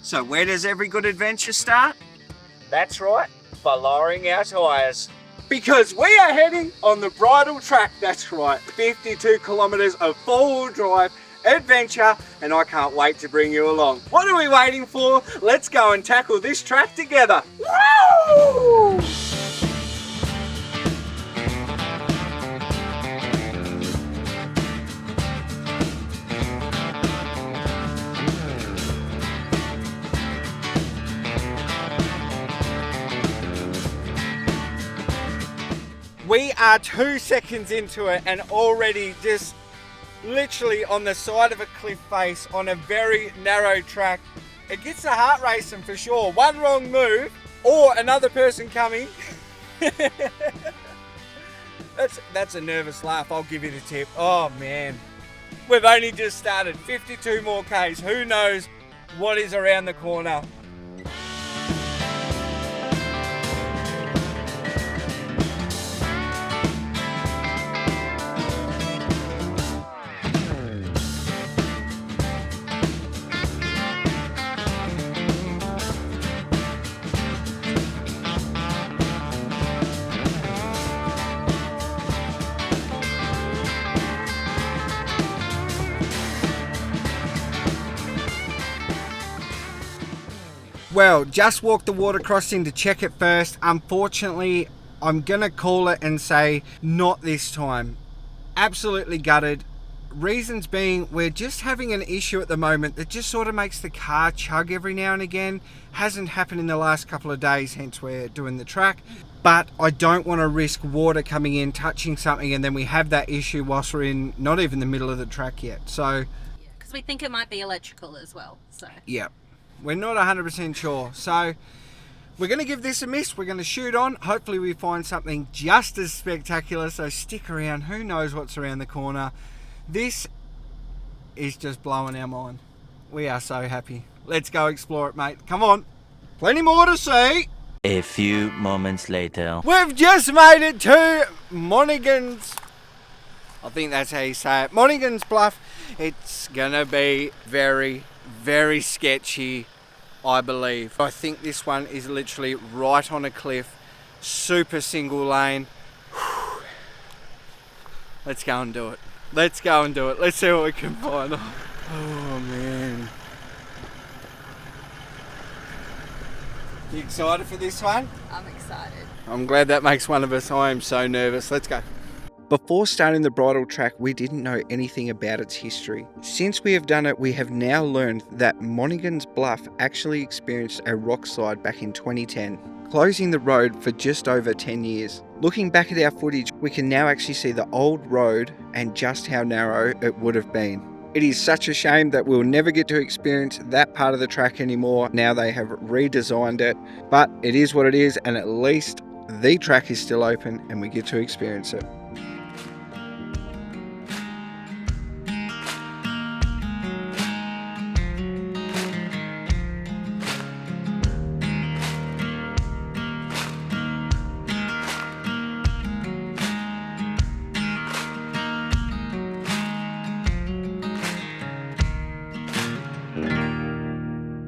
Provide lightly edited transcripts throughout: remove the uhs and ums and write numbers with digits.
So where does every good adventure start? That's right, by lowering our tyres. Because we are heading on the Bridle Track, that's right, 52 kilometres of four-wheel drive adventure, and I can't wait to bring you along. What are we waiting for? Let's go and tackle this track together. Woo! We are 2 seconds into it and already just literally on the side of a cliff face on a very narrow track. It gets the heart racing for sure. One wrong move or another person coming. That's a nervous laugh, I'll give you the tip. Oh man, we've only just started, 52 more Ks. Who knows what is around the corner. Well, just walked the water crossing to check it first. Unfortunately, I'm gonna call it and say not this time. Absolutely gutted. Reasons being, we're just having an issue at the moment that just sort of makes the car chug every now and again. Hasn't happened in the last couple of days, hence we're doing the track. But I don't want to risk water coming in, touching something, and then we have that issue whilst we're in not even the middle of the track yet. So, yeah, because we think it might be electrical as well. So yeah. We're not 100% sure, so we're going to give this a miss. We're going to shoot on. Hopefully we find something just as spectacular, so stick around. Who knows what's around the corner. This is just blowing our mind. We are so happy. Let's go explore it, mate. Come on. Plenty more to see. A few moments later. We've just made it to Monaghan's. I think that's how you say it. Monaghan's Bluff. It's going to be very, very sketchy, I believe. I think this one is literally right on a cliff, super single lane. Let's go and do it. Let's go and do it. Let's see what we can find. Oh man. You excited for this one? I'm excited. I'm glad that makes one of us. I am so nervous. Let's go. Before starting the Bridle Track, we didn't know anything about its history. Since we have done it, we have now learned that Monaghan's Bluff actually experienced a rock slide back in 2010, closing the road for just over 10 years. Looking back at our footage, we can now actually see the old road and just how narrow it would have been. It is such a shame that we'll never get to experience that part of the track anymore. Now they have redesigned it, but it is what it is, and at least the track is still open and we get to experience it.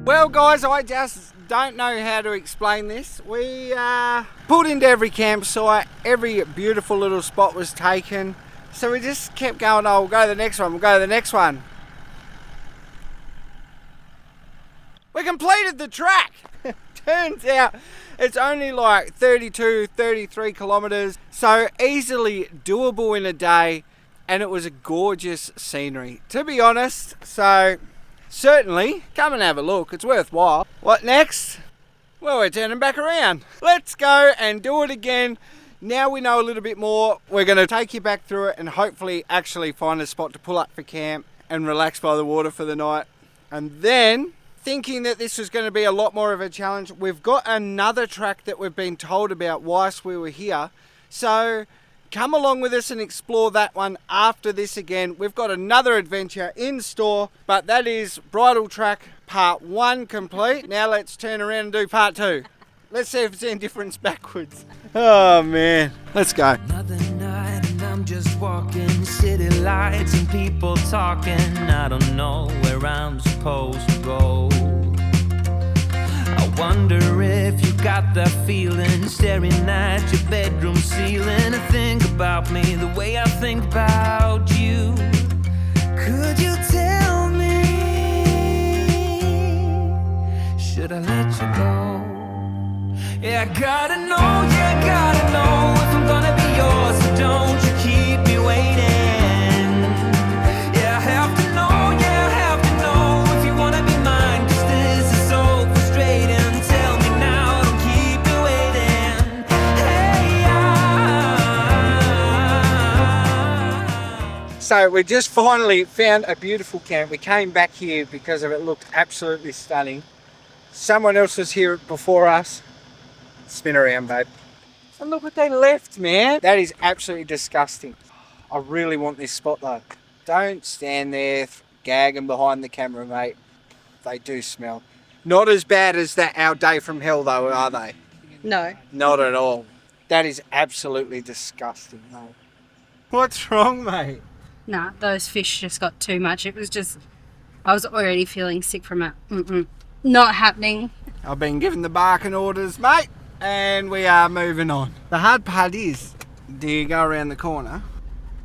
Well guys, I just don't know how to explain this. We pulled into every campsite, every beautiful little spot was taken. So we just kept going, oh, we'll go to the next one, we'll go to the next one. We completed the track. Turns out it's only like 32, 33 kilometers. So easily doable in a day, and it was a gorgeous scenery, to be honest. So certainly, come and have a look, it's worthwhile. What next? Well, we're turning back around. Let's go and do it again. Now we know a little bit more, we're going to take you back through it and hopefully actually find a spot to pull up for camp and relax by the water for the night. And then, thinking that this was going to be a lot more of a challenge, we've got another track that we've been told about whilst we were here. So come along with us and explore that one after this again. We've got another adventure in store, but that is Bridle Track Part 1 complete. Now let's turn around and do Part 2. Let's see if it's any difference backwards. Oh man, let's go. Another night and I'm just walking city lights and people talking. I don't know where I'm supposed to go. wonder if you got that feeling, staring at your bedroom ceiling, and think about me the way I think about you. Could you tell me, should I let you go? Yeah, I gotta know, yeah, I gotta know if I'm gonna be yours, so don't you keep me waiting. Yeah, I have to know, yeah, I have to know if you wanna be mine, 'cause this is so frustrating. Tell me now, don't keep me waiting. Hey, So we just finally found a beautiful camp. We came back here because of it looked absolutely stunning. Someone else was here before us. Spin around, babe. And look what they left, man. That is absolutely disgusting. I really want this spot though. Don't stand there gagging behind the camera, mate. They do smell. Not as bad as that our day from hell though, are they? No. Not at all. That is absolutely disgusting, mate. What's wrong, mate? Nah, those fish just got too much. It was just, I was already feeling sick from it. Not happening. I've been given the barking orders, mate, and we are moving on. The hard part is, do you go around the corner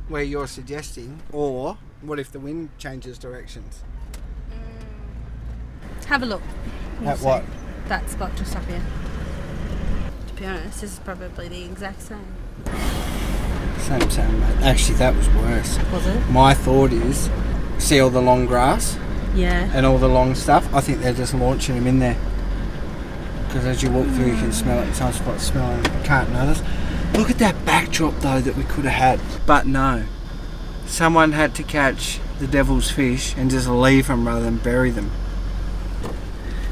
where you're suggesting, or what if the wind changes directions? Have a look. At what? That spot just up here. To be honest, this is probably the exact same. Same, mate. Actually, that was worse. Was it? My thought is, see all the long grass Yeah. and all the long stuff? I think they're just launching them in there. Because as you walk through, you can smell it. Some spots smell it, you can't notice. Look at that backdrop, though, that we could have had. But no. Someone had to catch the devil's fish and just leave them rather than bury them.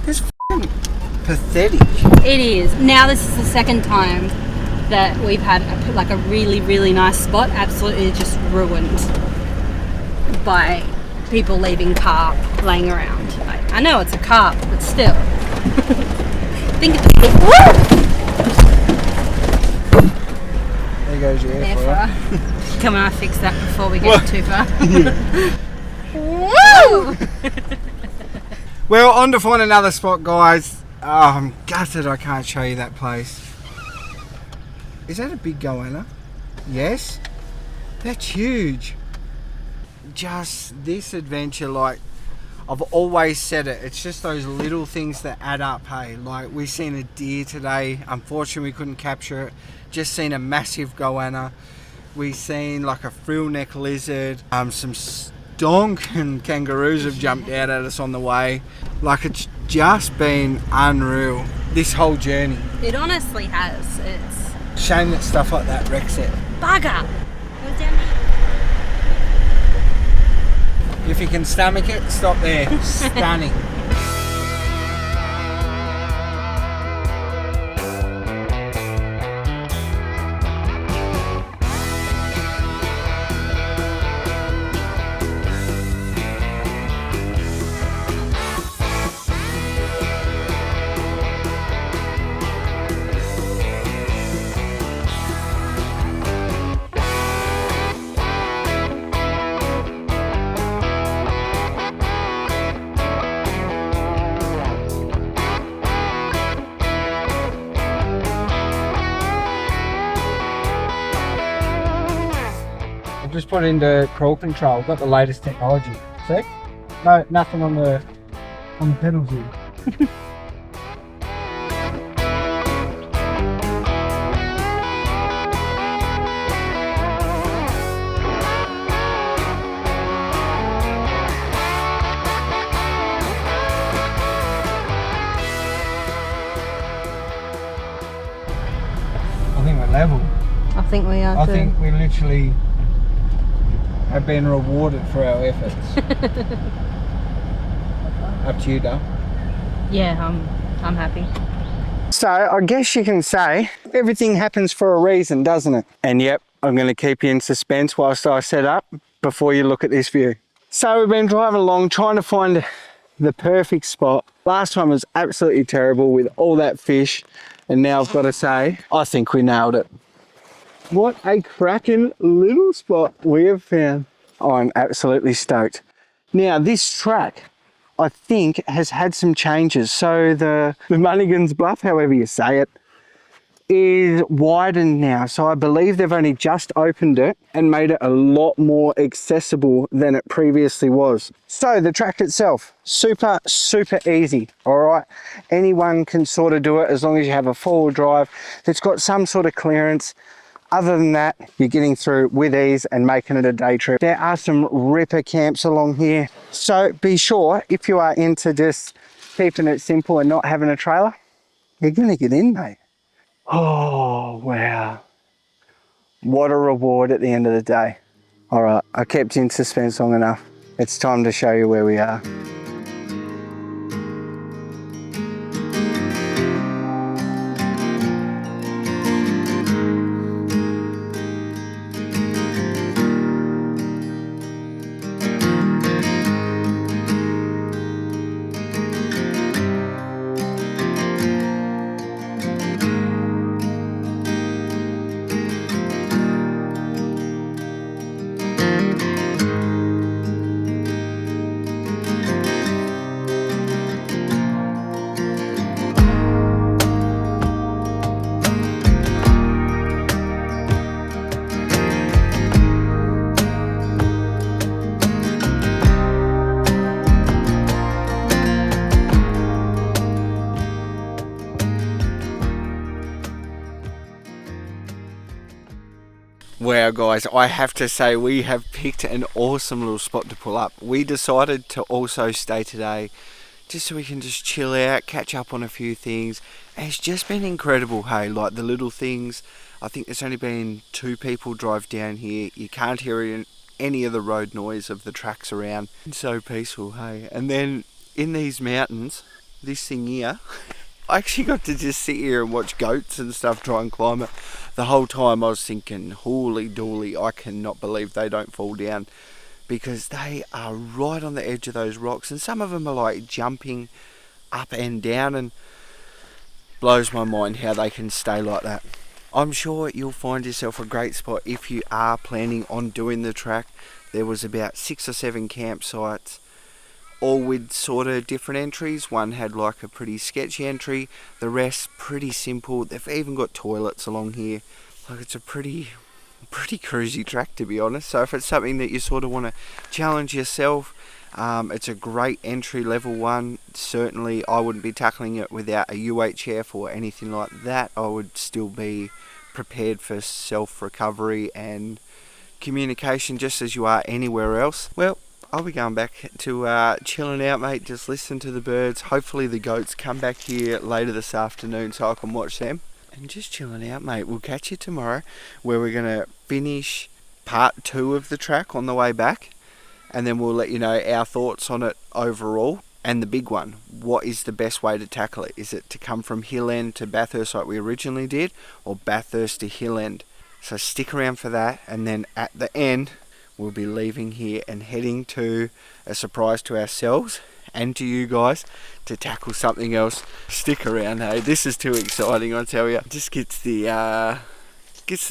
That's f***ing pathetic. It is. Now this is the second time that we've had a really, really nice spot absolutely just ruined by people leaving carp laying around. I know it's a carp, but still. Think it's There goes your air fryer. Come on, I fix that before we get too far. Woo! Well, on to find another spot, guys. Oh, I'm gutted I can't show you that place. Is that a big goanna? Yes. That's huge. Just this adventure, like I've always said it, it's just those little things that add up, hey. Like we seen a deer today, unfortunately we couldn't capture it. Just seen a massive goanna. We seen like a frill neck lizard. Some stonking kangaroos have jumped out at us on the way. Like it's just been unreal, this whole journey. It honestly has. It's Shame that stuff like that wrecks it. bugger. Goes down there. If you can stomach it, stop there. Stunning. Just put it into crawl control. Got the latest technology. See? No, nothing on the pedals here. I think we're level. I think we are I too. think we literally have been rewarded for our efforts. Up to you, Dale. Yeah, I'm happy. So I guess you can say everything happens for a reason, doesn't it? And yep, I'm going to keep you in suspense whilst I set up before you look at this view. So we've been driving along trying to find the perfect spot. Last time was absolutely terrible with all that fish, and now I've got to say I think we nailed it. What a cracking little spot we have found. I'm absolutely stoked. Now this track, I think, has had some changes. So the Mulligan's Bluff, however you say it, is widened now. So I believe they've only just opened it and made it a lot more accessible than it previously was. So the track itself, super easy. All right, anyone can sort of do it as long as you have a four-wheel drive that's got some sort of clearance. Other than that, you're getting through with ease and making it a day trip. There are some ripper camps along here, so be sure, if you are into just keeping it simple and not having a trailer, you're gonna get in, mate. Oh, wow. What a reward at the end of the day. All right, I kept you in suspense long enough. It's time to show you where we are. Wow guys, I have to say we have picked an awesome little spot to pull up. We decided to also stay today just so we can just chill out, catch up on a few things. And it's just been incredible, hey, like the little things. I think there's only been 2 people drive down here. You can't hear any of the road noise of the tracks around. It's so peaceful, hey. And then in these mountains, this thing here, I actually got to just sit here and watch goats and stuff try and climb it. The whole time I was thinking, holy dooly, I cannot believe they don't fall down, because they are right on the edge of those rocks, and some of them are like jumping up and down, and blows my mind how they can stay like that. I'm sure you'll find yourself a great spot if you are planning on doing the track. There was about 6 or 7 campsites, all with sort of different entries. One had like a pretty sketchy entry, the rest pretty simple. They've even got toilets along here. Like, it's a pretty cruisy track, to be honest. So if it's something that you sort of want to challenge yourself, it's a great entry level one. Certainly I wouldn't be tackling it without a UHF or anything like that. I would still be prepared for self-recovery and communication just as you are anywhere else. Well, I'll be going back to chilling out, mate, just listen to the birds. Hopefully the goats come back here later this afternoon so I can watch them. And just chilling out, mate. We'll catch you tomorrow, where we're going to finish part 2 of the track on the way back. And then we'll let you know our thoughts on it overall. And the big one, what is the best way to tackle it? Is it to come from Hill End to Bathurst like we originally did, or Bathurst to Hill End? So stick around for that, and then at the end we'll be leaving here and heading to a surprise to ourselves and to you guys to tackle something else. Stick around, hey, this is too exciting, I tell you. Just gets the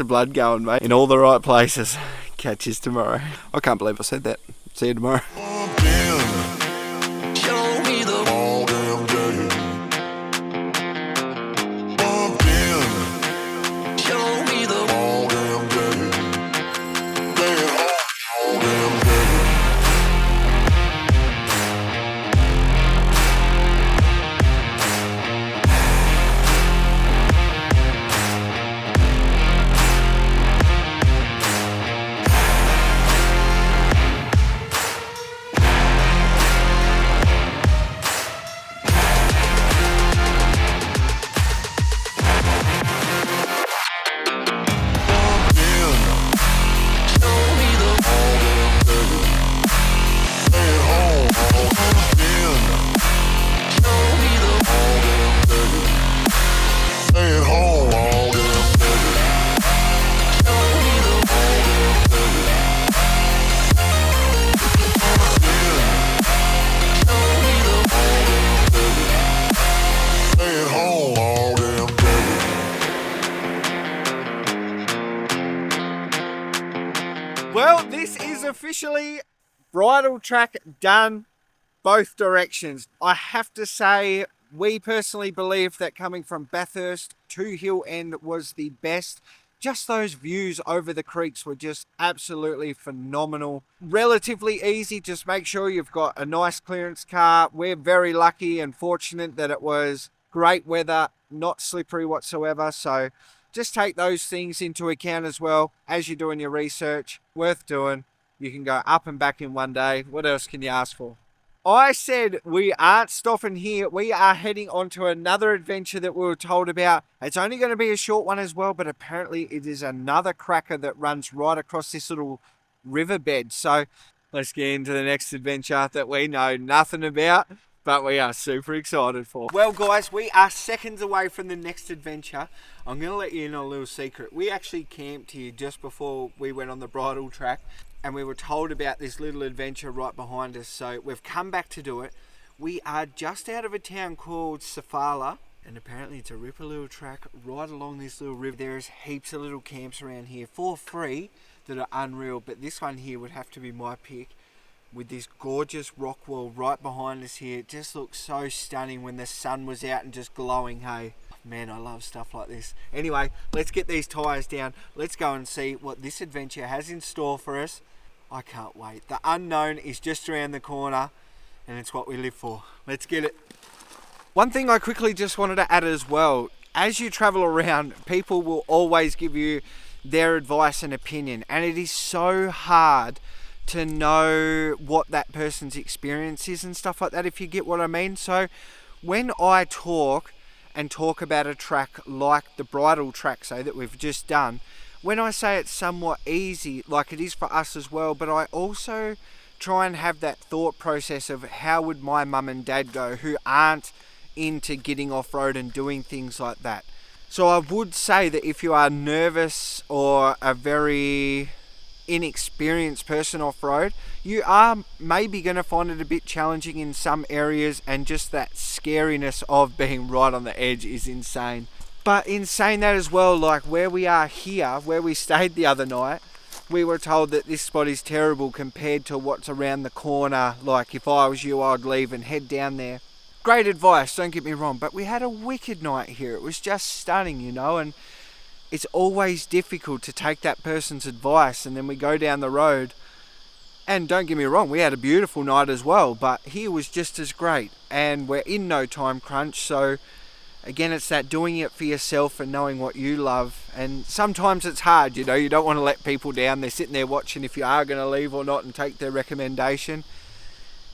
blood going, mate, in all the right places. Catch you tomorrow. I can't believe I said that. See you tomorrow. Well, this is officially Bridle Track done. both directions. I have to say, we personally believe that coming from Bathurst to Hill End was the best. Just those views over the creeks were just absolutely phenomenal. Relatively easy, just make sure you've got a nice clearance car. We're very lucky and fortunate that it was great weather, not slippery whatsoever. So just take those things into account as well as you're doing your research. Worth doing. You can go up and back in one day. What else can you ask for? I said we aren't stopping here. We are heading on to another adventure that we were told about. It's only going to be a short one as well, but apparently it is another cracker that runs right across this little riverbed. So let's get into the next adventure that we know nothing about, but we are super excited for. Well guys, we are seconds away from the next adventure. I'm going to let you in on a little secret. We actually camped here just before we went on the Bridle Track, and we were told about this little adventure right behind us, so we've come back to do it. We are just out of a town called Safala, and apparently it's a ripper little track right along this little river. There's heaps of little camps around here for free that are unreal, but this one here would have to be my pick, with this gorgeous rock wall right behind us here. It just looks so stunning when the sun was out and just glowing, hey. Man, I love stuff like this. Anyway, let's get these tyres down. Let's go and see what this adventure has in store for us. I can't wait. The unknown is just around the corner, and it's what we live for. Let's get it. One thing I quickly just wanted to add as well, as you travel around, people will always give you their advice and opinion, and it is so hard to know what that person's experience is and stuff like that, if you get what I mean. So when I talk about a track like the Bridle Track, say, that we've just done, when I say it's somewhat easy, like it is for us as well, but I also try and have that thought process of how would my mum and dad go, who aren't into getting off-road and doing things like that. So I would say that if you are nervous or a very inexperienced person off-road, you are maybe going to find it a bit challenging in some areas, and just that scariness of being right on the edge is insane. But in saying that as well, like where we are here, where we stayed the other night, we were told that this spot is terrible compared to what's around the corner. Like if I was you, I'd leave and head down there. Great advice, don't get me wrong, but we had a wicked night here. It was just stunning, you know, and it's always difficult to take that person's advice, and then we go down the road, and don't get me wrong, we had a beautiful night as well, but here was just as great, and we're in no time crunch. So again, it's that doing it for yourself and knowing what you love, and sometimes it's hard, you know, you don't want to let people down. They're sitting there watching if you are going to leave or not and take their recommendation.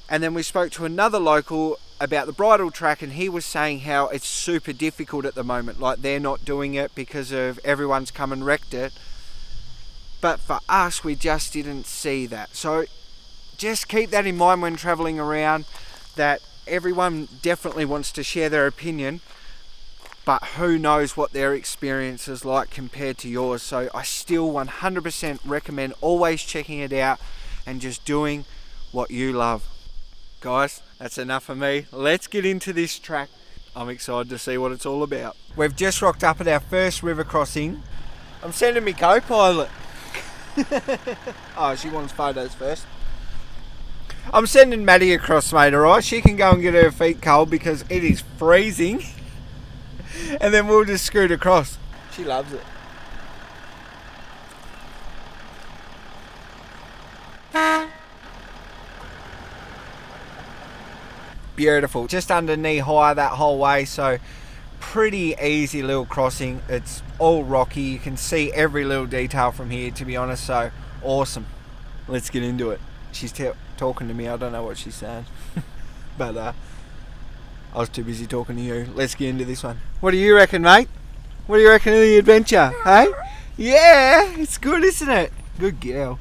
And then we spoke to another local about the Bridle Track, and he was saying how it's super difficult at the moment, like they're not doing it because of everyone's come and wrecked it. But for us, we just didn't see that. So just keep that in mind when traveling around, that everyone definitely wants to share their opinion, but who knows what their experience is like compared to yours. So I still 100% recommend always checking it out and just doing what you love. Guys, that's enough for me. Let's get into this track. I'm excited to see what it's all about. We've just rocked up at our first river crossing. I'm sending me co-pilot. Oh, she wants photos first. I'm sending Madi across, mate, alright? She can go and get her feet cold because it is freezing. And then we'll just scoot across. She loves it. Beautiful, just under knee high that whole way, so pretty easy little crossing. It's all rocky, you can see every little detail from here, to be honest, so awesome. Let's get into it. She's talking to me, I don't know what she's saying. But I was too busy talking to you. Let's get into this one. What do you reckon, mate? What do you reckon of the adventure, hey? Yeah, it's good, isn't it? Good girl.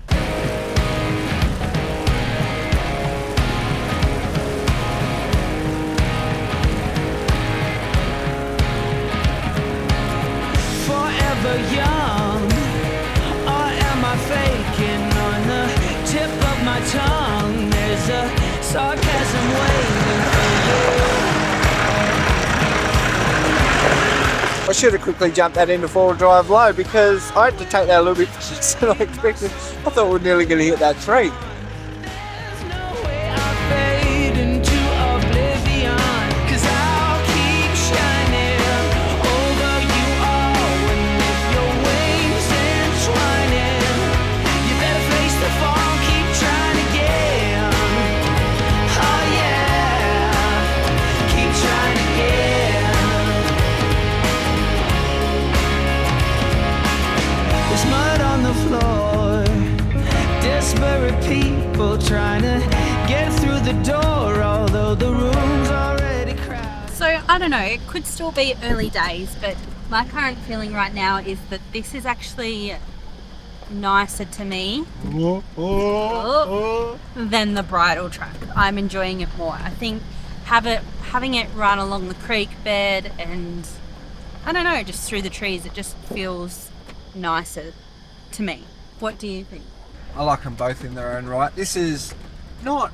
Young, or am I faking? On the tip of my tongue, there's a sarcasm waiting for you. I should have quickly jumped that into four-wheel drive low because I had to take that a little bit faster than I expected. I thought we were nearly going to hit that tree. There's no way I fade into I don't know, it could still be early days, but my current feeling right now is that this is actually nicer to me than the Bridle Track. I'm enjoying it more. I think having it run along the creek bed and I don't know, just through the trees, it just feels nicer to me. What do you think? I like them both in their own right. This is not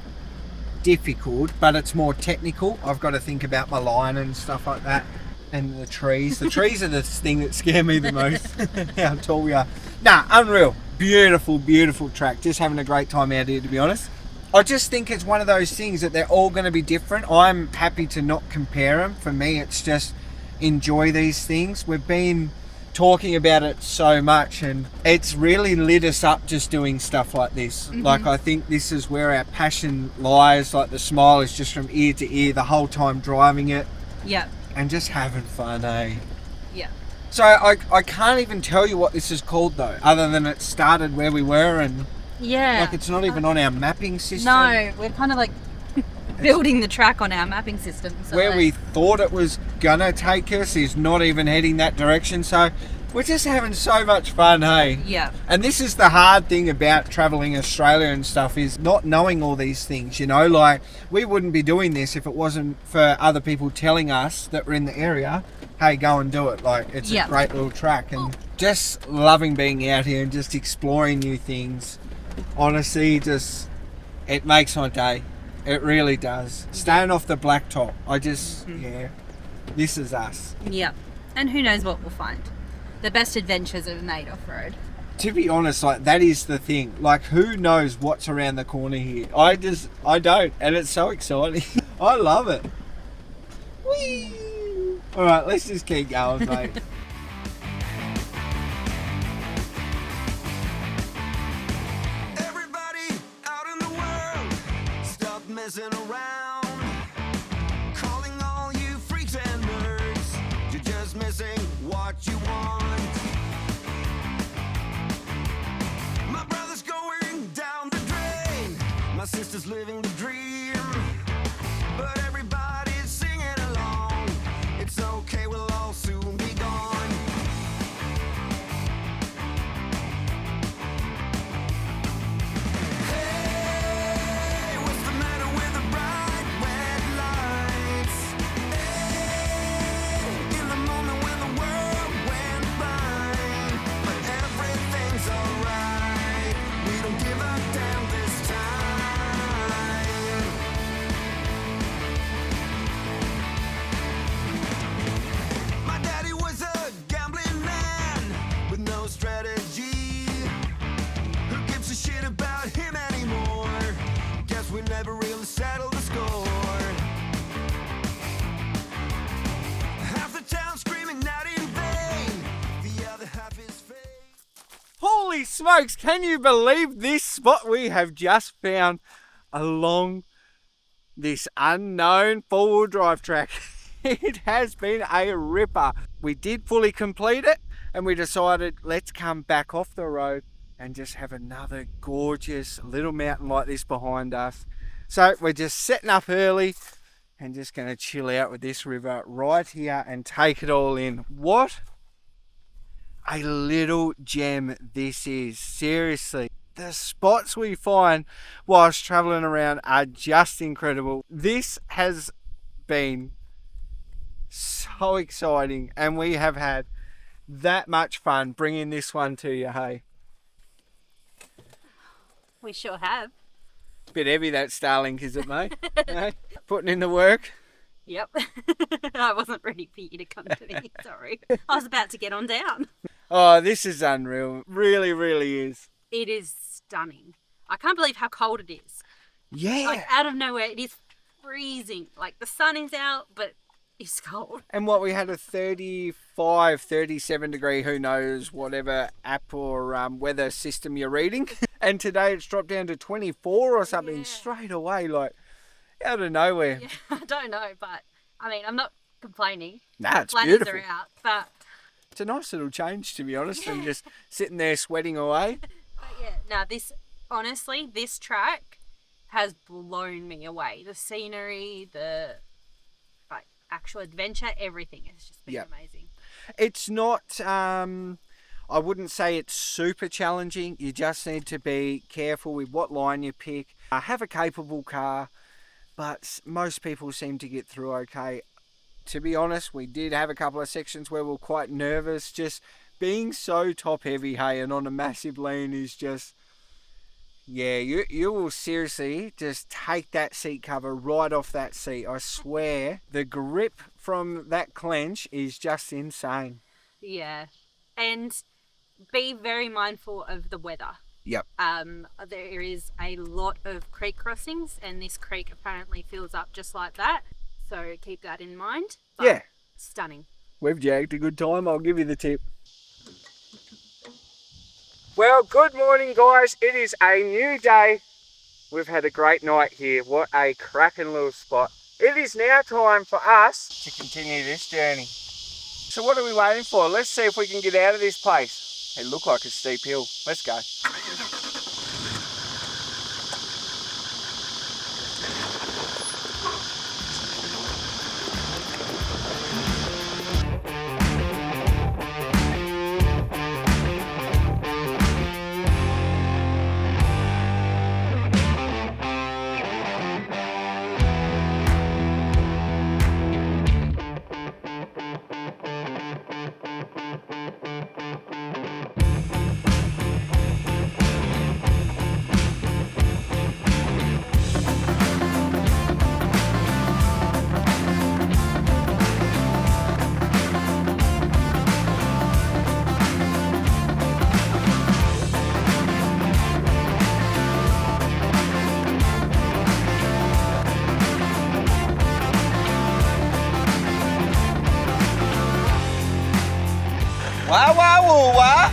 difficult, but it's more technical. I've got to think about my line and stuff like that, and the trees. The trees are the thing that scare me the most. How tall we are. Nah, unreal. Beautiful, beautiful track. Just having a great time out here, to be honest. I just think it's one of those things that they're all going to be different. I'm happy to not compare them. For me, it's just enjoy these things. We've been talking about it so much and it's really lit us up just doing stuff like this. Like, I think this is where our passion lies. Like, the smile is just from ear to ear the whole time driving it. Yeah. And just having fun, eh? Yeah. So I can't even tell you what this is called though, other than it started where we were and Yeah. like it's not even on our mapping system. No, we're kind of like building the track on our mapping system. So where we thought it was gonna take us is not even heading that direction. So we're just having so much fun, hey? Yeah. And this is the hard thing about traveling Australia and stuff, is not knowing all these things, you know? Like, we wouldn't be doing this if it wasn't for other people telling us that we're in the area, hey, go and do it. Like, it's a great little track. And just loving being out here and just exploring new things. Honestly, just, it makes my day. It really does. Staying off the blacktop, I just, this is us. Yeah. And who knows what we'll find. The best adventures are made off-road. To be honest, like, that is the thing. Like, who knows what's around the corner here? I don't. And it's so exciting. I love it. Whee! All right, let's just keep going, mate. Everybody out in the world, stop messing around. Calling all you freaks and nerds, you're just missing what you want. My brother's going down the drain, my sister's living the dream, but everybody's singing along. It's okay, we'll all soon be gone. Hey, what's the matter with the bright red lights? Hey, in the moment when the world went blind, but everything's alright. We don't give a damn this time. My daddy was a gambling man with no strategy. Who gives a shit about him anymore? Guess we never really settled the score. Half the town screaming out in vain, the other half is fake. Holy smokes, can you believe this spot we have just found along this unknown four-wheel drive track? It has been a ripper. We did fully complete it and we decided let's come back off the road and just have another gorgeous little mountain like this behind us. So we're just setting up early and just going to chill out with this river right here and take it all in. What a little gem this is, seriously. The spots we find whilst traveling around are just incredible. This has been so exciting and we have had that much fun bringing this one to you, hey? We sure have. Bit heavy that Starlink, is it, mate? Hey? Putting in the work. Yep. I wasn't ready for you to come to me, sorry. I was about to get on down. Oh, this is unreal. Really, really is. It is stunning. I can't believe how cold it is. Yeah. Like, out of nowhere, it is freezing. Like, the sun is out, but it's cold. And what, we had a 35, 37 degree, who knows, whatever app or weather system you're reading. And today it's dropped down to 24 or something straight away, like out of nowhere. Yeah, I don't know, but I mean, I'm not complaining. Nah, it's Planners beautiful. are out, but It's a nice little change, to be honest, and just sitting there sweating away. But yeah, now honestly, this track has blown me away. The scenery, the actual adventure, everything. It's just been amazing. It's not, I wouldn't say it's super challenging. You just need to be careful with what line you pick. Have a capable car, but most people seem to get through okay. To be honest, we did have a couple of sections where we were quite nervous. Just being so top heavy, hey, and on a massive lean is just... Yeah, you will seriously just take that seat cover right off that seat. I swear, the grip from that clench is just insane. Yeah. And be very mindful of the weather. Yep. There is a lot of creek crossings, and this creek apparently fills up just like that. So keep that in mind. But yeah. Stunning. We've jagged a good time. I'll give you the tip. Well, good morning, guys. It is a new day. We've had a great night here. What a cracking little spot. It is now time for us to continue this journey. So what are we waiting for? Let's see if we can get out of this place. It looked like a steep hill. Let's go. Wah, wah, woo, wah.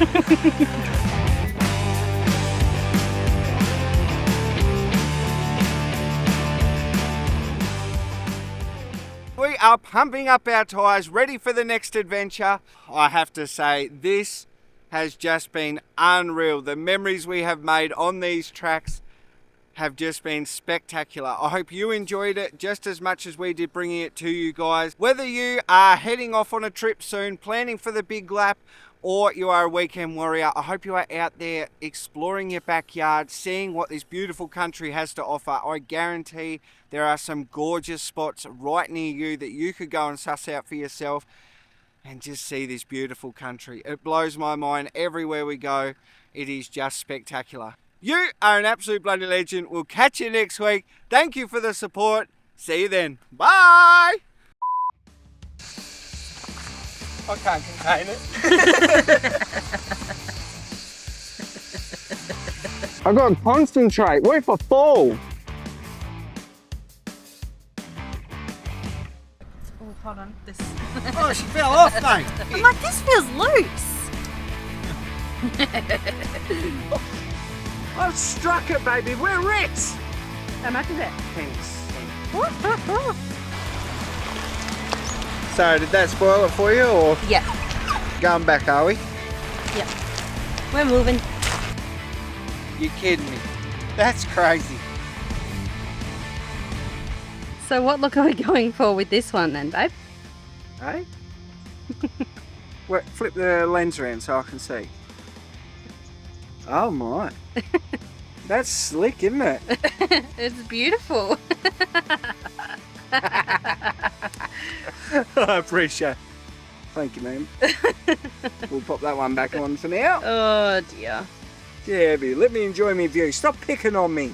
We are pumping up our tyres, ready for the next adventure. I have to say, this has just been unreal. The memories we have made on these tracks have just been spectacular. I hope you enjoyed it just as much as we did bringing it to you guys. Whether you are heading off on a trip soon, planning for the big lap, or you are a weekend warrior, I hope you are out there exploring your backyard, seeing what this beautiful country has to offer. I guarantee there are some gorgeous spots right near you that you could go and suss out for yourself and just see this beautiful country. It blows my mind everywhere we go. It is just spectacular. You are an absolute bloody legend. We'll catch you next week. Thank you for the support. See you then. Bye. I can't contain it. I've got to concentrate. What if I fall? Oh, hold on. This. Oh, she fell off, mate. I'm like, this feels loose. I've struck it, baby. We're rich. How much is it? Thanks. So, did that spoil it for you, or Yeah. going back, are we? Yep. We're moving. You're kidding me. That's crazy. So what look are we going for with this one then, babe? Hey? Wait, flip the lens around so I can see. Oh my. That's slick, isn't it? It's beautiful. I appreciate it. Thank you, man. We'll pop that one back on for now. Oh dear. Yeah, but let me enjoy my view. Stop picking on me.